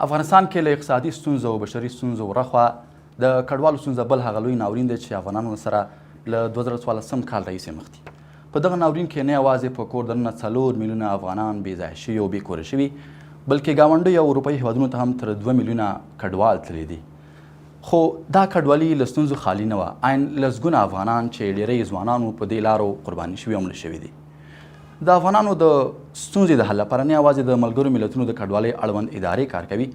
افغانستان کې له اقتصادي ستونزو او بشري ستونزو ورخوا د کډوالو ستونزه بل هغه لوی ناورین دی چې افغانانو سره له 2014 کال راهیسې مخ دي. په دغه ناورین کې نه یوازې په کور دننه 4 میلیونه افغانان بې ځایه شوي او بې کوره شوي، بلکې ګاونډیو او اروپایي هېوادونو ته هم تر 2 میلیونه کډوال تللي دي. خو دا کډوالي له ستونزو خالي نه وه. عین لسګونه افغانان چې ډېری ځوانانو په دې لارو قرباني شوي او مړه شوي دي. د افغانانو د ستونزې د حل لپاره نه یوازې د ملګرو ملتونو د کډوالۍ اړوند ادارې کار کوي،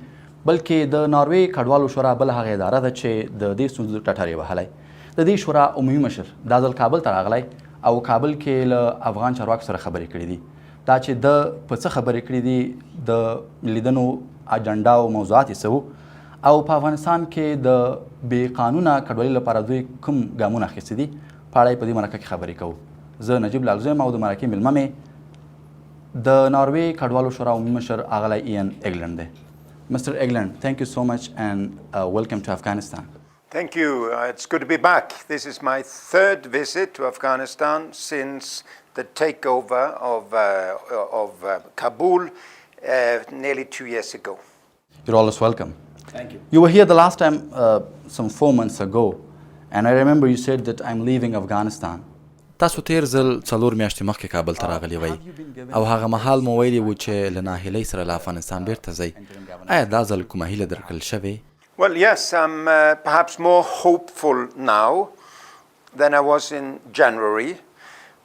بلکې د ناروې کډوالو شورا بل هغه اداره ده چې د دې ستونزو ټټر یې وهلی. د دې شورا عمومي مشر دا ځل کابل ته راغلی او کابل کې له افغان چارواکو سره خبرې کړې دي. دا چې د په څه خبرې کړې دي، د لیدنو اجنډا او موضوعات یې څه وو، او په افغانستان کې د بې قانونه کډوالۍ لپاره دوی کوم ګامونه اخیستي دي، په اړه یې په دې مرکه کې خبرې کوو. زه نجیب لالزو یم او د مرکې مېلمه مې د ناروې کډوالو شورا عمومي مشر اغلی ایان اېګلنډ دی. Mr. Eggland, thank you so much and welcome to Afghanistan. Thank you. It's good to be back. This is my third visit to Afghanistan since the takeover of Kabul nearly 2 years ago. You're always welcome. Thank you. You were here the last time some 4 months ago, and I remember you said that I'm leaving Afghanistan. تاسو تیر ځل 4 میاشتې مخکې کابل ته راغلی وئ او هغه مهال مو ویلي وو چې له ناهیلۍ سره له افغانستان بیرته ځئ. آیا دا ځل کومه هیله درکړل شوې؟ Well, yes, I'm perhaps more hopeful now than I was in January.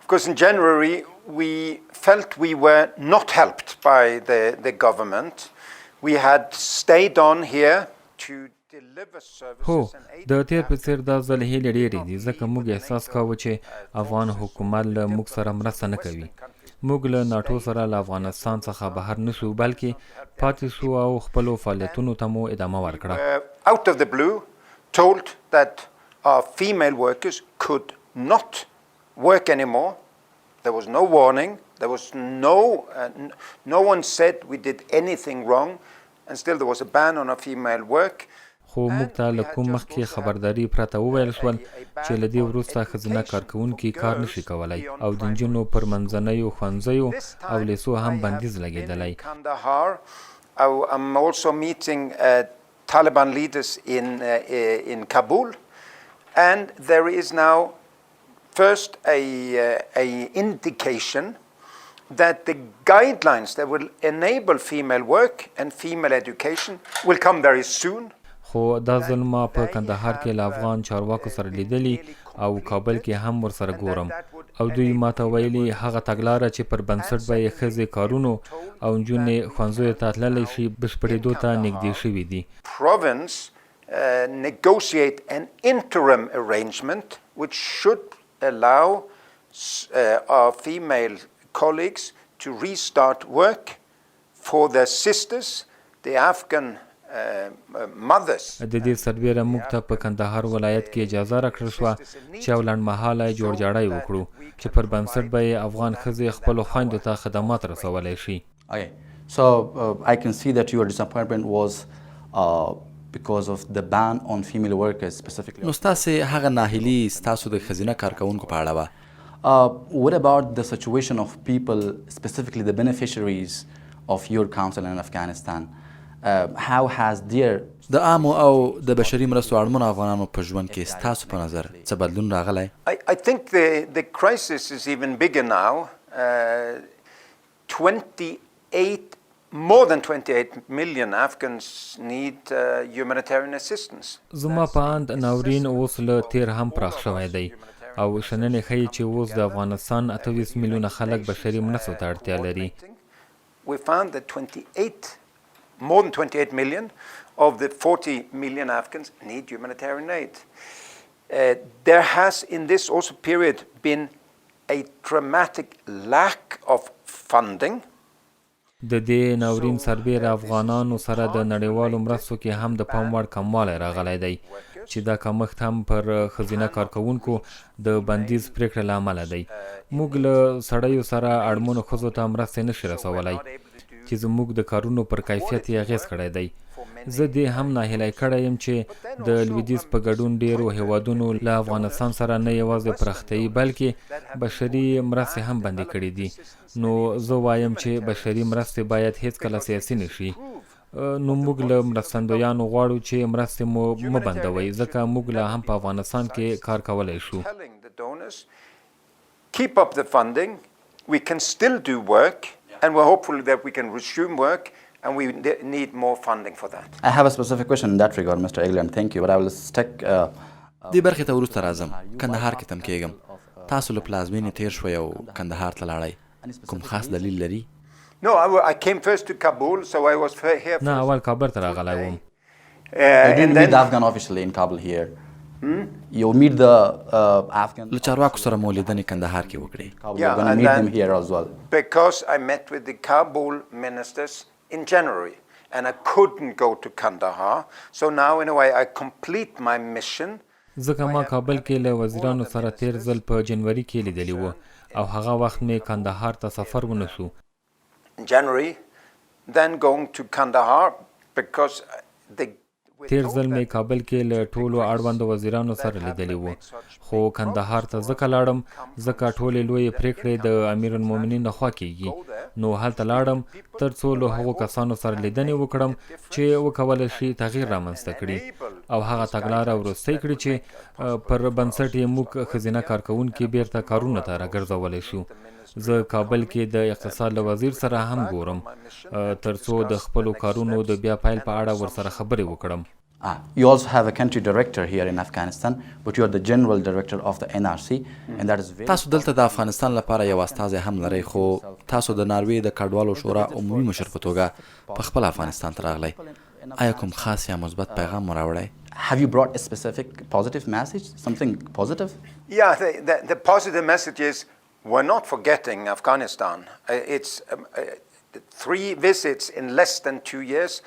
Of course, in January, we felt we were not helped by the government. We had stayed on here to deliver هو services and aid. د تیر په څیر دا ځل هیلې ډېرې دي ځکه موږ احساس کاوه چې افغان حکومت له موږ سره مرسته نه کوي. موږ له ناټو سره له افغانستان څخه بهر نه سو بلکې پاتې سو او خپلو فعالیتونو ته مو ادامه ورکړه. Out of the blue told that our female workers could not work anymore. There was no warning. There was no one said we did anything wrong, and still there was a ban on our female work. خو موږ ته له کوم مخکې خبرداري پرته وویل شول چې له دې وروسته ښځینه کارکوونکي کار نشي کولی او د نجونو پر منځنیو ښوونځیو او لیسو هم بندیز لګېدلی. I'm also meeting Taliban leaders in Kabul, and there is now first a indication that the guidelines that will enable female work and female education will come very soon. خو دا ځل ما په کندهار کې له افغان چارواکو سره لیدلی او کابل کې هم ورسره ګورم او دوی ماته ویلي هغه تګلاره چې پر بنسټ به یې ښځې کارونو او نجونې ښوونځیو ته تللی شي بشپړېدو ته نږدې شوي دي. Province negotiate an interim arrangement which should allow our female colleagues to restart work for their sisters, the Afghan mothers. د دې سربېره موږ ته په کندهار ولایت کې اجازه راکړل شوه چې یو لنډمهاله جوړجاړی وکړو چې پر بنسټ به یې افغان ښځې خپلو خویندو ته خدمات رسولی شي. Okay, so I can see that your disappointment was because of the ban on female workers specifically. نو ستاسې هغه ناهیلي ستاسو د ښځینه کارکوونکو په اړه وه. What about the situation of people, specifically the beneficiaries of your council in Afghanistan? How has their د عامو او د بشري مرستو اړمنو افغانانو په ژوند کې ستاسو په نظر څه بدلون راغلی؟ I think the crisis is even bigger now. more than 28 million Afghans need humanitarian assistance. زما په اند ناورین اوس له تیر هم پراخ شوی دی او شننې ښیي چې اوس د افغانستان 28 میلیونه خلک بشري مرستو ته اړتیا لري. We found that more than 28 million of the 40 million Afghans need humanitarian aid. There has in this also period been a dramatic lack of funding. د دې ناورین سربېره افغانانو سره د نړیوالو مرستو کې هم د پام وړ کموالی راغلی دی چې دا کمښت هم پر ښځینه کارکوونکو د بندیز پرېکړې له امله دی. موږ له سړیو سره اړمنو ښځو ته مرستې نشي رسولی چې زموږ د کارونو پر کیفیت یې اغېز کړی دی. زه دې هم ناهیلی کړی یم چې د لویدیځ په ګډون ډېرو هیوادونو له افغانستان سره نه یوازې پراختیایي بلکې بشري مرستې هم بندې کړي دي. نو زه وایم چې بشري مرستې باید هیڅکله سیاسي نه شي نو موږ له مرستندویانو غواړو چې مرستې مو مه بندوئ ځکه موږ لا هم په افغانستان کې کار کولی شو. Telling the donors, keep up the funding, we can still do work, and we're hopeful that we can resume work, and we need more funding for that. I have a specific question in that regard, Mr. Eggland. Thank you, but I will stick. دې برخې ته وروسته راځم. کندهار کې تم کېږم. تاسو له پلازمېنې تیر شوئ او کندهار ته لاړئ. کوم خاص دلیل لري؟ No, I came first to Kabul, so I was here first. نه اول کابل ته راغلی وم. You didn't meet the Afghan officially in Kabul here. You meet the Afghan. له چارواکو سره مو لیدنې کندهار کې وکړې. Kabul. You're going to meet them here as well. Because I met with the Kabul ministers in January, and I couldn't go to Kandahar. So now, in a way, I complete my mission. ځکه ما کابل کې له وزیرانو سره تیر ځل په جنوري کې لیدلی و او هغه وخت مې کندهار ته سفر ونه شو. In January, then going to Kandahar because they. تیر ځل مې کابل کې له ټولو اړوندو وزیرانو سره لیدلی و خو کندهار ته ځکه لاړم ځکه ټولې لویې پریکړې د امیرالمؤمنین لخوا کیږي نو هلته لاړم تر څو له هغو کسانو سره لیدنې وکړم چې وکولی شي تغییر رامنځته کړي او هغه تګلاره وروستی کړي چې پر بنسټ یې موږ ښځینه کارکوونکي بیرته کارونو ته راګرځولی شو. زه کابل کې د اقتصاد له وزیر سره هم ګورم تر څو د خپلو کارونو د بیا پیل په اړه ورسره خبرې وکړم. You also have a country director here in Afghanistan, but you are the general director of the NRC, and that is very. تاسو دلته د افغانستان لپاره یو استازی هم لرئ خو تاسو د ناروې د کډوالو شورا عمومي مشر په توګه په خپل افغانستان ته راغلی. آیا کوم خاص یا مثبت پیغام مو راوړی؟ Have you brought a specific positive message, something positive? Yeah, the positive message is we're not forgetting Afghanistan. It's 3 visits in less than 2 years.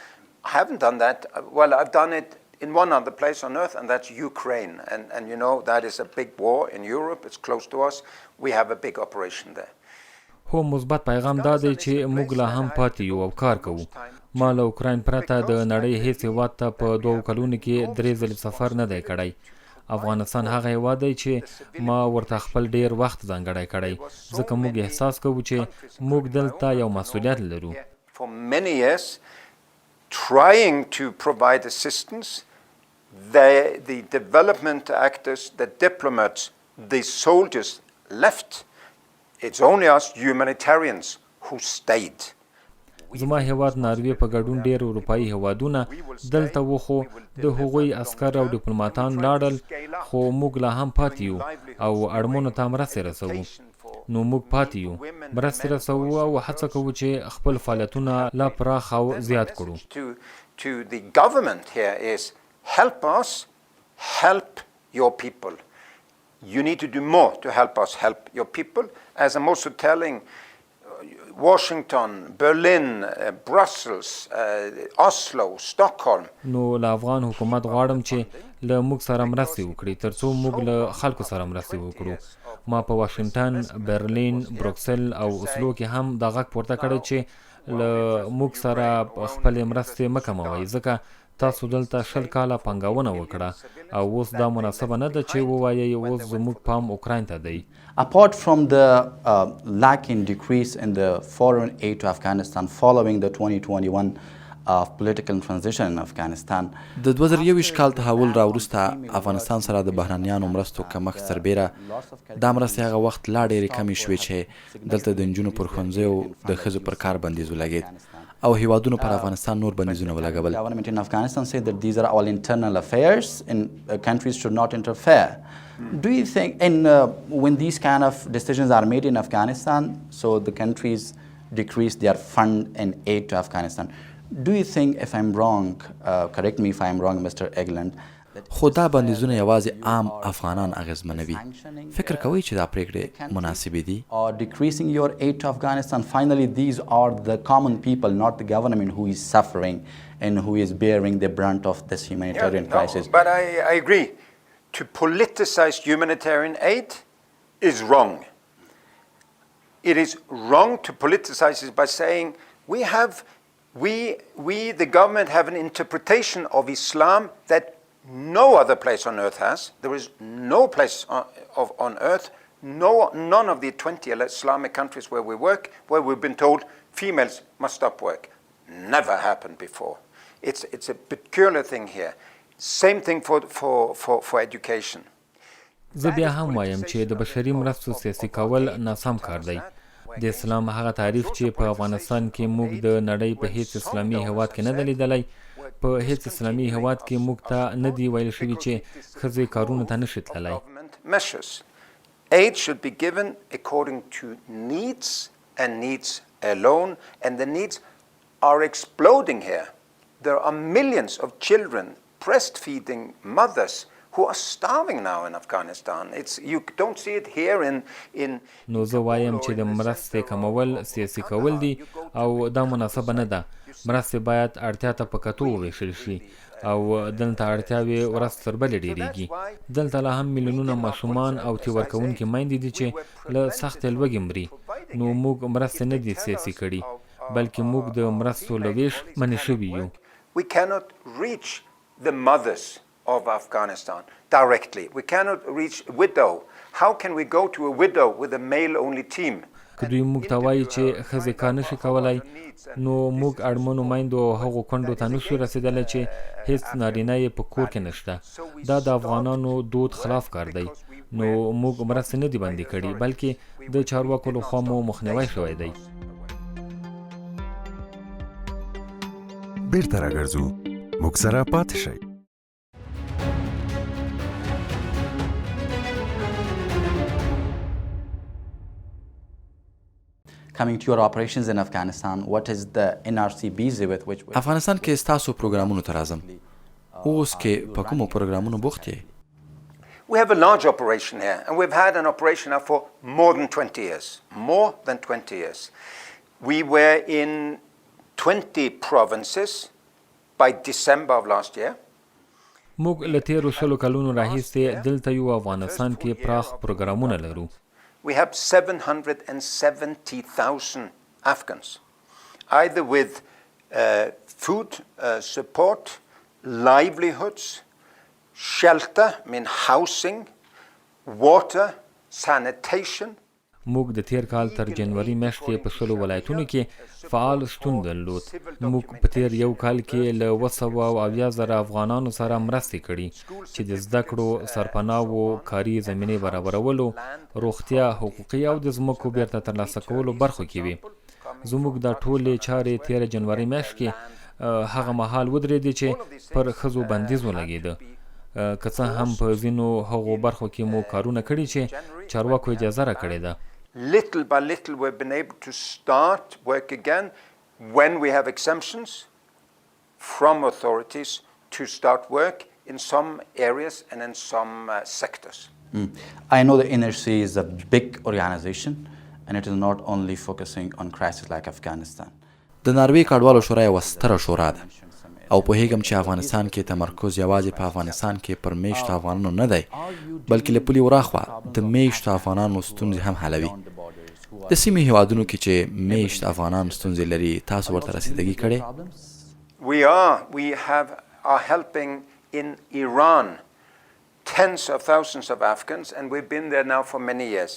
I haven't done that. Well, I've done it in one other place on earth, and that's Ukraine. And you know, that is a big war in Europe. It's close to us. We have a big operation there. هو مثبت پیغام دا دی چې موږ لا هم پاتې یو او کار کوو. ما له اوکراین پرته د نړۍ هیڅ هېواد ته په 2 کلونو کې 3 ځلې سفر نه دی کړی. افغانستان هغه هېواد دی چې ما ورته خپل ډیر وخت ځانګړی کړی ځکه موږ احساس کوو چې موږ دلته یو مسؤلیت لرو. For many years, trying to provide assistance, the development actors, the diplomats, the soldiers left. It's only us humanitarians who stayed. زما هیواد ناروې په ګډون ډېر اروپایي هیوادونه دلته و خو د هغوی عسکر او ډیپلوماتان لاړل خو موږ لا هم پاتې یو او اړمنو ته مرستې رسوو. نو موږ پاتې یو مرستې رسوو او هڅه کوو چې خپل فعالیتونه لا پراخ او زیات کړو. To the government here is help us, help your people. You need to do more to help us help your people. As I'm also telling Washington, Berlin, Brussels, Oslo, Stockholm. نو له افغان حکومت غواړم چې له موږ سره مرستې وکړي تر څو موږ له خلکو سره مرستې وکړو. ما په واشنګټن، برلین، بروکسل او اسلو کې هم دا غږ پورته کړی چې له موږ سره خپلې مرستې مه کموئ ځکه تاسو دلته 20 کاله پانګونه وکړه او اوس دا مناسبه نه ده چې ووایئ اوس زموږ پام اوکراین ته دی. Apart from the lack in decrease in the foreign aid to Afghanistan following the 2021 political transition in Afghanistan, د 2021 کال تحول را وروسته افغانستان سره د بهرنیانو مرستو کمښت سربېره دا مرستې هغه وخت لا ډېرې کمې شوې چې دلته د نجونو پر ښوونځیو د ښځو پر کار بندیز ولګېد او هیوادونو پر افغانستان نور بندیزونه ولګول. The government in Afghanistan said that these are all internal affairs and countries should not interfere. Do you think, and when these kind of decisions are made in Afghanistan, so the countries decrease their fund and aid to Afghanistan, do you think, if I'm wrong, correct me if I'm wrong, Mr. Eggland, خو دا بندیزونه یوازې عام افغانان اغیزمنوي. فکر کوئ چې دا پریکړې مناسبې دي؟ or decreasing your aid to Afghanistan, finally these are the common people, not the government, who is suffering and who is bearing the brunt of this humanitarian crisis. But I agree. To politicize humanitarian aid is wrong. It is wrong to politicize it by saying we the government have an interpretation of Islam that no other place on earth has. There is no place on earth, none of the 20 Islamic countries where we work, where we've been told females must stop work. never happened before. It's a peculiar thing here. Same thing for education. زه بیا هم وایم چې د بشري مرستو سیاسي کول ناسم کار دی. د اسلام هغه تعریف چې په افغانستان کې موږ د نړۍ په هیڅ اسلامي هیواد کې نه دی لیدلی، په هیڅ اسلامي هیواد کې موږ ته نه دی ویل شوي چې ښځې کارونو ته نشي تللی. Aid should be given according to needs and needs alone, and the needs are exploding here. There are millions of children, breastfeeding mothers, who are starving now in Afghanistan. You don't see it here in نو زه وایم چې د مرستې کمول سیاسي کول دي او دا مناسبه نه ده. مرستې باید اړتیا ته په کتو وویشل شي او دلته اړتیاوې ورځ تر بلې ډېرېږي. دلته لا هم میلیونونه ماشومان او تي ورکوونکي میندې دي چې له سختې لوږې مري. نو موږ مرستې نه دي سیاسي کړي، بلکې موږ د مرستو له ویش منع شوي یو. We cannot reach the mothers of Afghanistan directly. We cannot reach a widow. How can we go to a widow with a male-only team? که دوی موږ ته وایي چې ښځې کار نشي کولی، نو موږ اړمنو میندو او هغو کونډو ته نشو رسېدلی چې هیڅ نارینه یې په کور کې نشته. دا د افغانانو دود خلاف کار دی. نو موږ مرستې نه دي بندي کړي، بلکې د چارواکو لخوا مو مخنیوی شوی دی. بیرته راګرځو، موږ سره پاتې شئ. Coming to your operations in Afghanistan, what is the NRC busy with? افغانستان کې ستاسو پروګرامونو ته راځم. اوس کې په کومو پروګرامونو بوخت یې؟ We have a large operation here, and we've had an operation now for more than 20 years. More than 20 years. We were in 20 provinces by December of last year. موږ له تیرو 20 کلونو راهیسې دلته یو افغانستان کې پراخ پروګرامونه لرو. We have 770,000 Afghans, either with food support, livelihoods, shelter, housing, water, sanitation. موږ د تیر کال تر جنوري میاشتې په 20 ولایتونو کې فعال شتون درلود. موږ په تیر یو کال کې له 270,000 افغانانو سره مرستې کړي چې د زده کړو، سرپناهو، کاري زمینې برابرولو، روغتیا، حقوقي او د ځمکو بیرته ترلاسه کولو برخو کې وي. زموږ د ټولې چارې تیر جنوري میاشت کې هغه مهال ودرېدې چې پر ښځو بندیز ولګېده. که څه هم په ځینو هغو برخو کې مو کارونه کړي چې چارواکو اجازه راکړې ده. Little by little we've been able to start work again when we have exemptions from authorities to start work in some areas and in some sectors. I know the NRC is a big organization and it is not only focusing on crises like Afghanistan. د ناروې کډوالو شورا یوه ستره شورا ده او پوهیږم چې افغانستان کې تمرکز یوازې په افغانستان کې پر میشتو افغانانو نه دی، بلکې له پولې وراخوا د میشتو افغانانو ستونزې هم حلوي. د سیمې هیوادونو کې چې میشت افغانان ستونزې لري، تاسو ورته رسیدګي کړې؟ We are helping in Iran tens of thousands of Afghans and we've been there now for many years.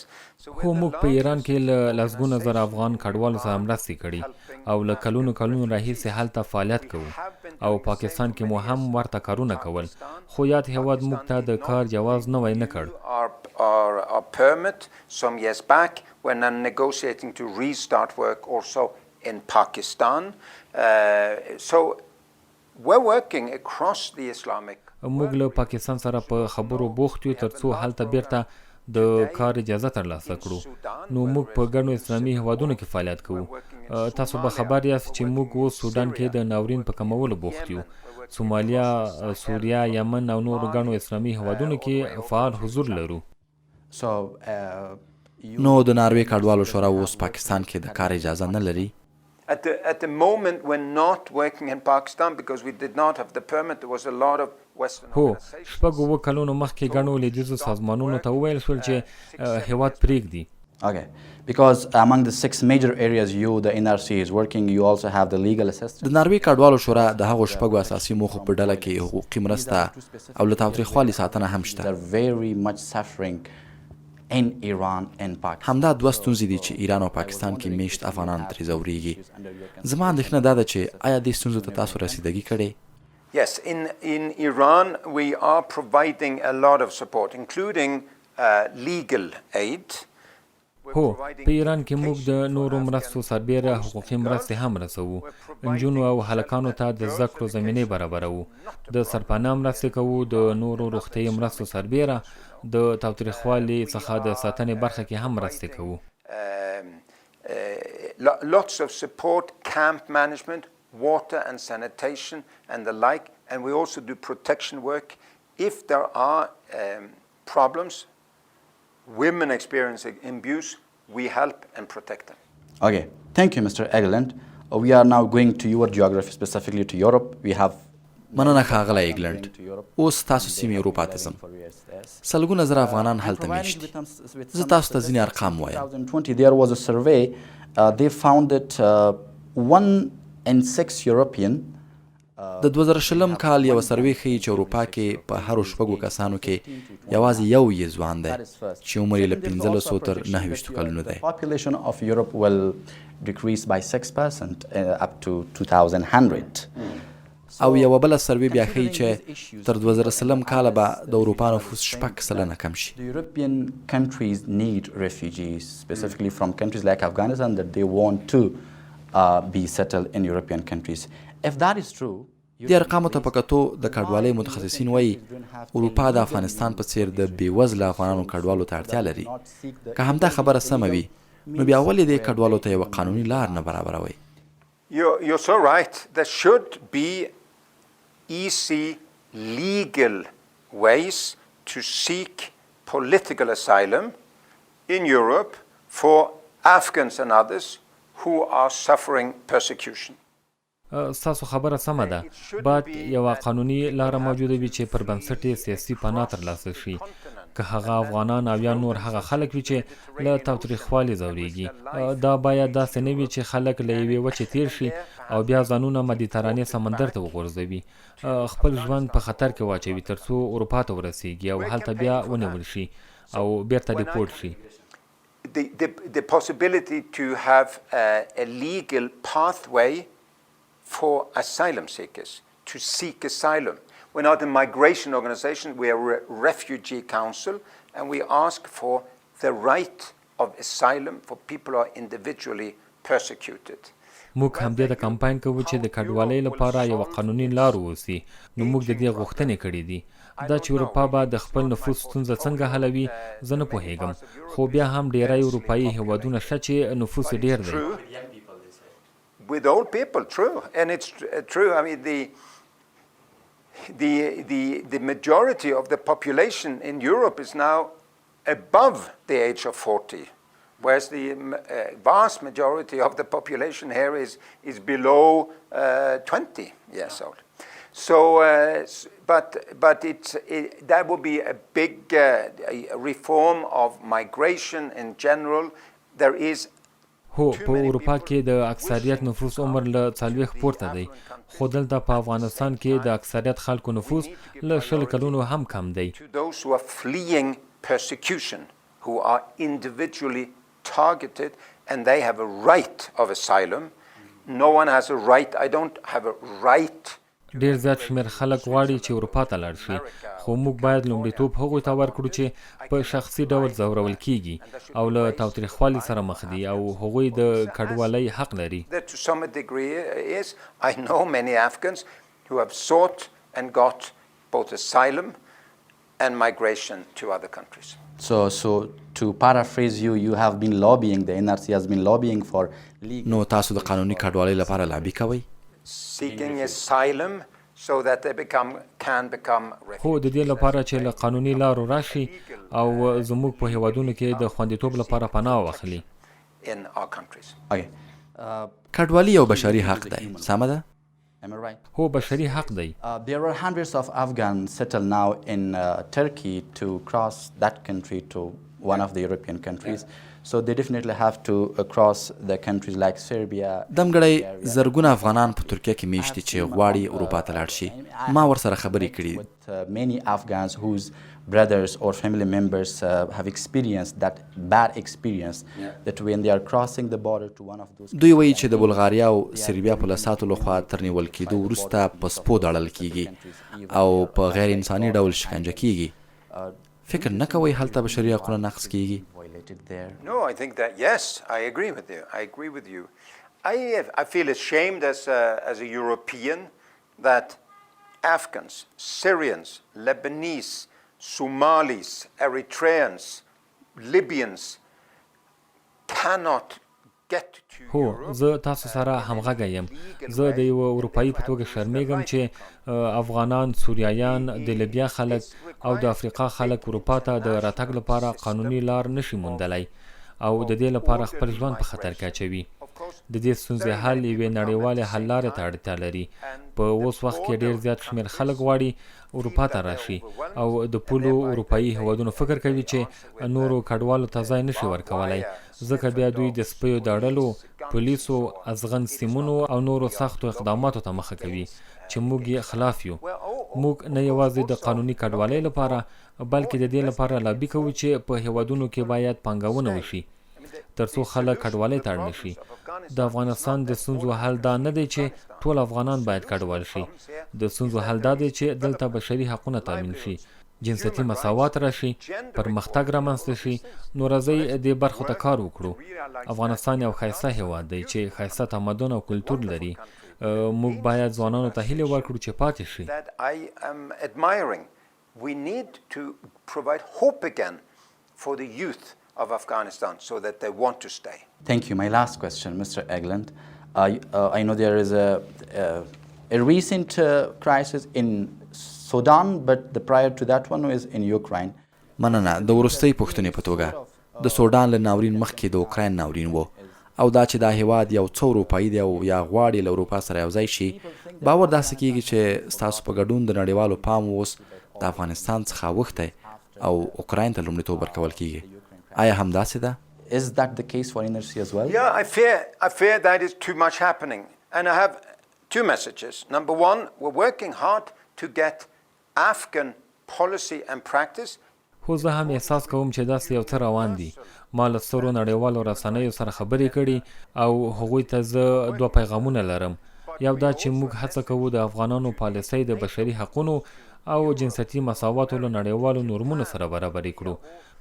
خو موږ په ایران کې له لسګونه زره افغان کډوالو سره مرستې کړي او له کلونو راهیسې هلته فعالیت کوو او پاکستان کې مو هم ورته کارونه کول، خو یاد هیواد موږ ته د کار جواز نوی نه کړ. Our permit some years back when I'm negotiating to restart work also in Pakistan. So we're working across the Islamic. موږ له پاکستان سره په خبرو بوخت یو ترڅو هلته بیرته د کار اجازه ترلاسه کړو. نو موږ په ګڼو اسلامي هیوادونو کې فعالیت کوو. تاسو به خبر یاست چې موږ اوس سودان کې د ناورین په کمولو بوخت یو. سومالیا، سوریا، یمن او نورو ګڼو اسلامي هیوادونو کې فعال حضور لرو. نو د ناروې کډوالو شورا اوس پاکستان کې د کار اجازه نه لري؟ At the moment we're not working in Pakistan because we did not have the permit. There was a lot of Western organizations. شپږ اووه کلونو مخکې ګڼو لویدیځو سازمانونو ته وویل شول چې هیواد پرېږدي. Okay, because among the 6 major areas the NRC is working, you also have the legal assistance. د ناروې کډوالو شورا د هغو شپږو اساسي موخو په ډله کې حقوقي مرسته او له تاوتریخوالي ساتنه هم شته. They're very much suffering in Iran and Pakistan. همدا دوه ستونزې دي چې ایران او پاکستان کې میشت افغانان ترې ځورېږي. زما اندېښنه دا ده چې آیا دې ستونزو ته تاسو رسیدګي کړې؟ Yes, in Iran we are providing a lot of support, including legal aid. هو په ایران کې موږ د نورو مرستو سربېره حقوقي مرستې هم رسوو. نجونو او هلکانو ته د زده کړو زمینې برابروو. د سرپناه مرستې کوو. د نورو روغتیایي مرستو سربېره د تاوتریخوالي څخه د ساتنې برخه کې هم مرستې کوو. Lots of support, camp management, water and sanitation and the like, and we also do protection work. If there are problems, women experiencing abuse, we help and protect them. Okay, thank you, Mr. Eggland. We are now going to your geography, specifically to Europe. We have مننه ښاغلی اېګلنډ. اوس تاسو سیمې اروپا ته ځم. سلګونه زره افغانان هلته میشت دي. زه تاسو ته ځینې ارقام وایم. 2020 there was a survey. They found that 1 in 6 European د 2020 کال یو سروې ښیي چې اروپا کې په هرو شپږو کسانو کې یوازې یو یې ځوان دی چې عمر یې له 15 تر 29 کلونو دی. The population of Europe will decrease by 6% up to 2100. او یو بل سروې بیا ښیي چې تر 2030 کال به د اروپا نفوس 6% کم شي. The European countries need refugees, specifically from countries like Afghanistan, that they want to be settled in European countries. If that is true, د ارقامو ته په کتو د کډوالۍ متخصصین وایي اروپا د افغانستان په څیر د بېوزله افغانانو کډوالو ته اړتیا لري. که همدا خبره سمه وي نو بیا ولې دې کډوالو ته یوه قانوني لار نه برابروئ؟ You're so right. There should be easy legal ways to seek political asylum in Europe for Afghans and others who are suffering persecution. ستاسو خبره سمه ده. باید یوه قانوني لاره موجوده وي چې پر بنسټ یې سیاسي پناه ترلاسه شي. که هغه افغانان او یا نور هغه خلک وي چې له تاوتریخوالي ځورېږي. دا باید داسې نه وي چې خلک له یوې وچې تیر شي او بیا ځانونه مدیترانې سمندر ته وغورځوي، خپل ژوند په خطر کې واچوي تر څو اروپا ته ورسیږي او هلته بیا ونیول شي او بیرته ډیپورټ شي. The possibility to have a legal pathway for asylum seekers to seek asylum. We're not a migration organization, we are a refugee council, and we ask for the right of asylum for people who are individually persecuted. موږ همدې د کمپاین کوو چې د کډوالۍ لپاره یوه قانوني لار ووسي. نو موږ د دې غوښتنې کړې دي. دا چې اروپا به د خپل نفوس ستونزه څنګه حلوي زه نه پوهیږم، خو بیا هم ډیری اروپایي هیوادونه شته چې نفوس یې ډیر دی. With old people, true, and it's true. I mean, the majority of the population in Europe is now above the age of 40, whereas the vast majority of the population here is below 20 years old. So, but that would be a big reform of migration in general. There is. هو په اروپا کې د اکثریت نفوس عمر له 40 پورته دی، خو دلته په افغانستان کې د اکثریت خلکو نفوس له 20 کلونو هم کم دی. Those who are fleeing persecution, who are individually targeted, and they have a right of asylum. No one has a right. I don't have a right. ډیر زیات شمیر خلک غواړي چې اروپا ته لاړ شي، خو موږ باید لومړیتوب هغوی ته ورکړو چې په شخصي ډول ځورول کیږي او له تاوتریخوالي سره مخ دي او هغوی د کډوالۍ حق لري. To some degree is I know many Afghans who have sought and got both asylum and migration to other countries. So to paraphrase you, you have been lobbying, the NRC has been lobbying for legal. نو تاسو د قانوني کډوالۍ لپاره لابي کوئ؟ Seeking asylum so that they can become refugees. خو د دې لپاره چې له قانوني لارو راشي او زموږ په هیوادونو کې د خوندیتوب لپاره پناه واخلي. In our countries. Okay. کډوالي یو بشري حق دی، سمه ده؟ Am I right? هو بشري حق دی. There are hundreds of Afghans settled now in Turkey to cross that country to one of the European countries. So they definitely have to cross the countries like Serbia. ځانګړې زرګونه افغانان په ترکیه کې میشتي چې غواړي اروپا ته لاړ شي. ما ورسره خبرې کړي. With many Afghans whose brothers or family members have experienced that bad experience that when they are crossing the border to one of those. دوی وایي چې د بلغاریا او سربیا پولیساتو لخوا تر نیول کېدو وروسته په سپو دړل کیږي او په غیر انساني ډول شکنجه کیږي. فکر نه کوئ هلته بشري حقونه نقض کیږي؟ No, I think that, yes, I agree with you. I feel ashamed as a European that Afghans, Syrians, Lebanese, Somalis, Eritreans, Libyans cannot get to هو Europe. زه تاسو سره همغږی یم. زه د یو اروپایي په توګه شرمېږم چې افغانان، سوریایان، د لیبیا خلک او د افریقا خلک اروپا ته د راتګ لپاره قانوني لار نشي موندلی او د دې لپاره خپل ژوند په خطر کې اچوي. د دې ستونزې حل یوې نړیوالې حل لارې ته اړتیا لري. په اوس وخت کې ډېر زیات شمېر خلک غواړي اروپا ته راشي او د پولو اروپایي هیوادونو فکر کوي چې نورو کډوالو ته ځای نشي ورکولی، ځکه بیا دوی د سپیو د اړلو، پولیسو، ازغن سیمونو او نورو سختو اقداماتو ته مخه کوي چې موږ یې خلاف یو. موږ نه یوازې د قانوني کډوالۍ لپاره بلکې د دې لپاره لابي کوو چې په هیوادونو کې باید پانګونه وشي ترڅو خلک کډوالۍ ته اړ نشي. د افغانستان د ستونزو حل دا نه دی چې ټول افغانان باید کډوال شي. د ستونزو حل دا دی چې دلته بشري حقونه تامین شي، جنسیتي مساوات راشي، پرمختګ رامنځته شي. نو راځئ دې برخو ته کار وکړو. افغانستان یو ښایسته هیواد دی چې ښایسته تمدن او کلتور لري. موږ باید ځوانانو ته هیلې ورکړو چې پاتې شي. That I am admiring. We need to provide hope again for the youth of Afghanistan so that they want to stay. Thank you. My last question, Mr. Eggland. I know there is a recent crisis in Sudan, but the prior to that one is in Ukraine. مننه. د وروستۍ پوښتنې په توګه د سودان له ناورین مخکې د اوکراین ناورین و او دا چې دا هیواد یو څو اروپایي دی او یا غواړي له اروپا سره یو ځای شي، باور داسې کیږي چې ستاسو په ګډون د نړیوالو پام اوس د افغانستان څخه اوښتی او اوکراین ته لومړیتوب ورکول کیږي. آیا همداسې ده؟ Is that the case for NRC as well? Yeah, I fear that is too much happening. And I have two messages. Number one, we're working hard to get Afghan policy and practice. خو زه هم احساس کوم چې داسې یو څه روان دي. ما له سترو نړیوالو رسنیو سره خبرې کړي او هغوی ته زه دوه پیغامونه لرم. یو دا چې موږ هڅه کوو د افغانانو پالیسۍ د بشري حقونو او جنسیتي مساواتو له نړیوالو نورمونو سره برابرې کړو.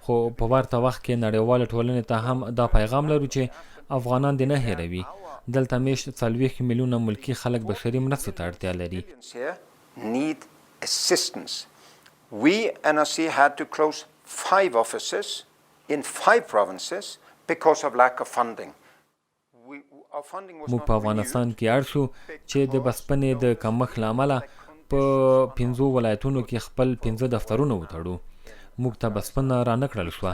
خو په ورته وخت کې نړیوالې ټولنې ته هم دا پیغام لرو چې افغانان دې نه هیروي. دلته میشت 40 میلیونه ملکي خلک بشري مرستو ته اړتیا لري. Need assistance. We, NRC, had to close 5 offices in 5 provinces because of lack of funding. موږ په افغانستان کې اړ شو چې د بسپنې د کمښت له امله په 5 ولایتونو کې خپل 15 دفترونه وتړو. موږ ته بسپنه رانه کړل شوه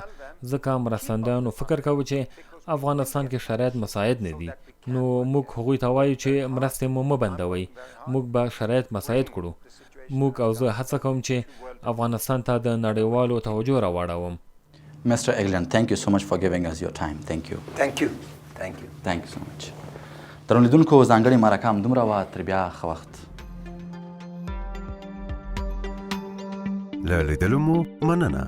ځکه مرستندویانو فکر کوو چې افغانستان کې شرایط مساعد نه دي. نو موږ هغوی ته وایو چې مرستې مو مه بندوئ، موږ به شرایط مساعد کړو. موږ او زه هڅه کوم چې افغانستان ته د نړیوالو توجه راواړوم. Mr. Eggland, thank you so much for giving us your time. Thank you. Thank you. Thank you. Thank you so much. درنو لیدونکو، ځانګړې مرکه همدومره وه. تر بیا ښه وخت. له لیدلو مو مننه.